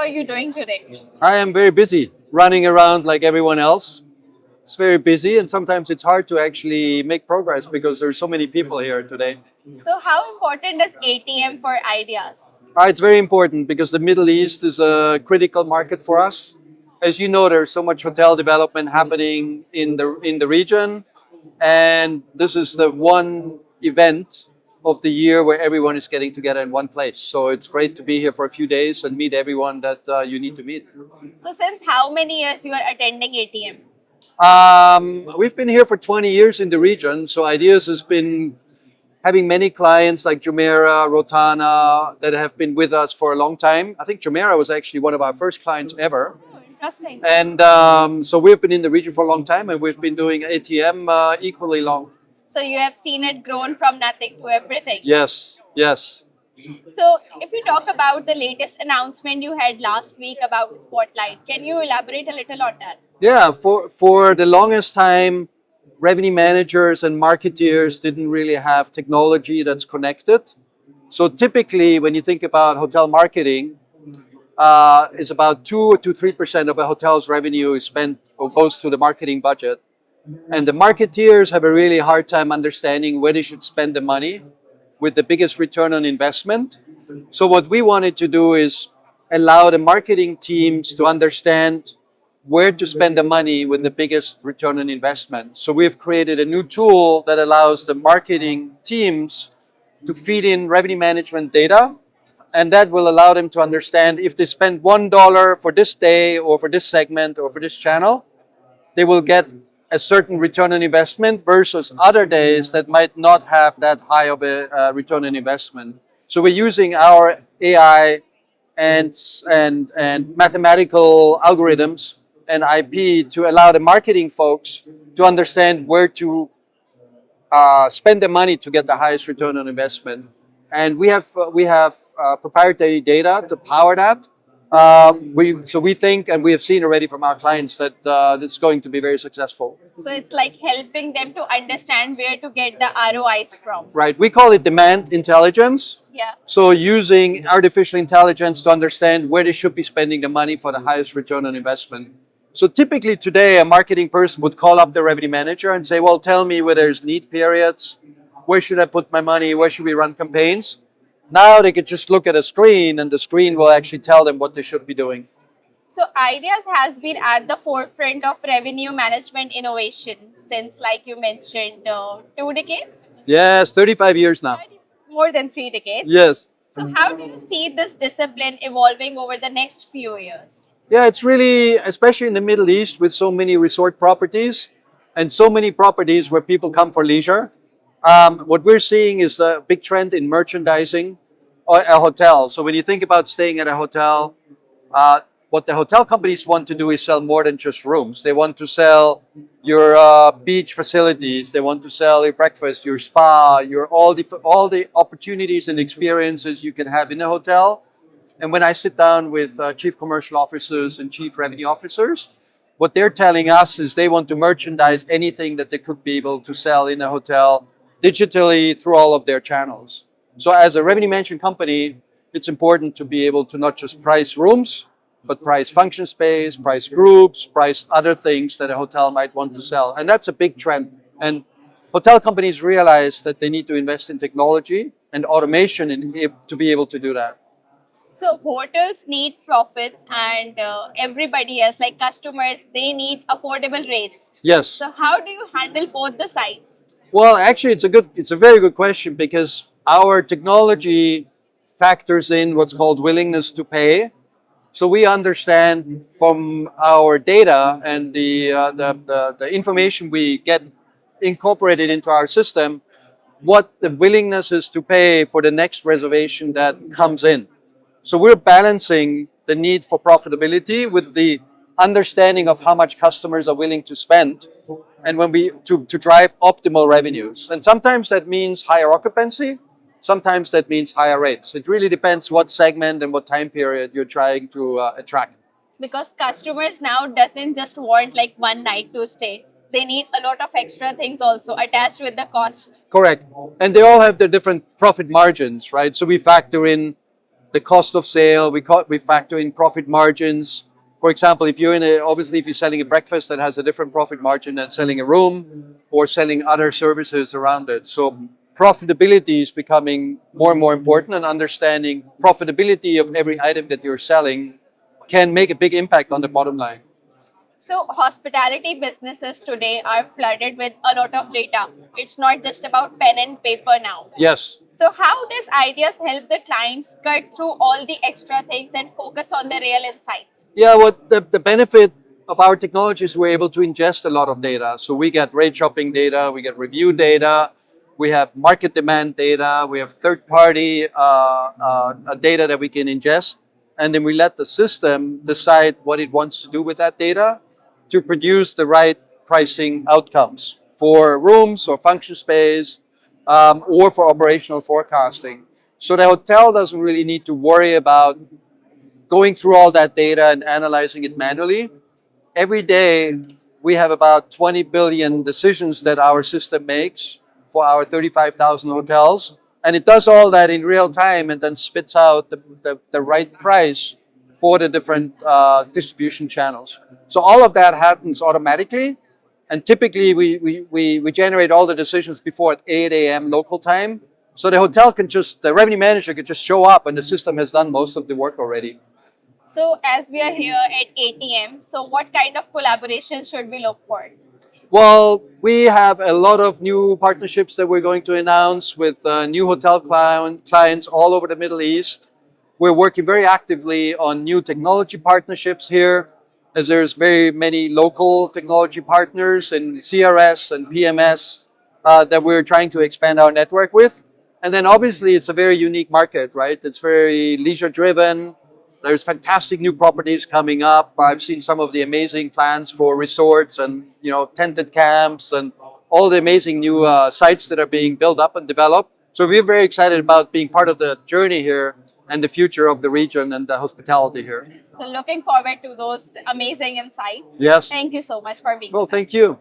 are you doing today? I am very busy running around like everyone else. It's very busy, and sometimes it's hard to actually make progress because there's so many people here today. So, how important is ATM for IDeaS? It's very important because the Middle East is a critical market for us. As you know, there's so much hotel development happening in the region, and this is the one event of the year where everyone is getting together in one place. So it's great to be here for a few days and meet everyone that you need to meet. So, since how many years you are attending ATM? We've been here for 20 years in the region, so IDeaS has been having many clients like Jumeirah, Rotana that have been with us for a long time. I think Jumeirah was actually one of our first clients ever. Oh, interesting. And so we've been in the region for a long time, and we've been doing ATM equally long. So, you have seen it grown from nothing to everything. Yes, yes. So, if you talk about the latest announcement you had last week about Spotlight, can you elaborate a little on that? Yeah, for the longest time, revenue managers and marketeers didn't really have technology that's connected. So typically, when you think about hotel marketing, it's about 2 to 3% of a hotel's revenue is spent or goes to the marketing budget. And the marketeers have a really hard time understanding where they should spend the money with the biggest return on investment. So what we wanted to do is allow the marketing teams to understand where to spend the money with the biggest return on investment. So we've created a new tool that allows the marketing teams to feed in revenue management data, and that will allow them to understand if they spend $1 for this day or for this segment or for this channel, they will get a certain return on investment versus other days that might not have that high of a return on investment. So we're using our AI and mathematical algorithms and IP to allow the marketing folks to understand where to spend the money to get the highest return on investment. And we have proprietary data to power that. So we think, and we have seen already from our clients that it's going to be very successful. So, it's like helping them to understand where to get the ROIs from. Right. We call it demand intelligence. Yeah. So using artificial intelligence to understand where they should be spending the money for the highest return on investment. So typically today, a marketing person would call up the revenue manager and say, well, tell me where there's need periods, where should I put my money, where should we run campaigns? Now they could just look at a screen, and the screen will actually tell them what they should be doing. So, IDeaS has been at the forefront of revenue management innovation since, like you mentioned, 2 decades? Yes, 35 years now. More than 3 decades. Yes. So, how do you see this discipline evolving over the next few years? Yeah, it's really, especially in the Middle East with so many resort properties and so many properties where people come for leisure. What we're seeing is a big trend in merchandising a hotel. So when you think about staying at a hotel, what the hotel companies want to do is sell more than just rooms. They want to sell your beach facilities. They want to sell your breakfast, your spa, your all the opportunities and experiences you can have in a hotel. And when I sit down with chief commercial officers and chief revenue officers, what they're telling us is they want to merchandise anything that they could be able to sell in a hotel digitally through all of their channels. So as a revenue management company, it's important to be able to not just price rooms, but price function space, price groups, price other things that a hotel might want to sell. And that's a big trend. And hotel companies realize that they need to invest in technology and automation to be able to do that. So, hotels need profits, and everybody else, like customers, they need affordable rates. Yes. So, how do you handle both the sides? Well, actually, it's a very good question because our technology factors in what's called willingness to pay. So we understand from our data and the information we get incorporated into our system what the willingness is to pay for the next reservation that comes in. So we're balancing the need for profitability with the understanding of how much customers are willing to spend, and when to drive optimal revenues. And sometimes that means higher occupancy, sometimes that means higher rates. It really depends what segment and what time period you're trying to attract. Because customers now doesn't just want like one night to stay. They need a lot of extra things also attached with the cost. Correct. And they all have their different profit margins, right? So we factor in the cost of sale. We factor in profit margins. For example, if you're obviously if you're selling a breakfast, that has a different profit margin than selling a room or selling other services around it. So profitability is becoming more and more important, and understanding profitability of every item that you're selling can make a big impact on the bottom line. So, hospitality businesses today are flooded with a lot of data. It's not just about pen and paper now. Yes. So, how does IDeaS help the clients cut through all the extra things and focus on the real insights? Yeah, what the benefit of our technology is we're able to ingest a lot of data. So we get rate shopping data, we get review data, we have market demand data, we have third-party data that we can ingest, and then we let the system decide what it wants to do with that data to produce the right pricing outcomes for rooms or function space, or for operational forecasting. So the hotel doesn't really need to worry about going through all that data and analyzing it manually. Every day, we have about 20 billion decisions that our system makes for our 35,000 hotels. And it does all that in real time and then spits out the right price for the different distribution channels. So all of that happens automatically. And typically, we generate all the decisions before at 8 a.m. local time. So the revenue manager can just show up and the system has done most of the work already. So, as we are here at ATM, so what kind of collaboration should we look for? Well, we have a lot of new partnerships that we're going to announce with new hotel clients all over the Middle East. We're working very actively on new technology partnerships here, as there's very many local technology partners in CRS and PMS that we're trying to expand our network with. And then obviously it's a very unique market, right? It's very leisure driven. There's fantastic new properties coming up. I've seen some of the amazing plans for resorts and tented camps and all the amazing new sites that are being built up and developed. So we're very excited about being part of the journey here and the future of the region and the hospitality here. So, looking forward to those amazing insights. Yes. Thank you so much for being Well, with us. thank you.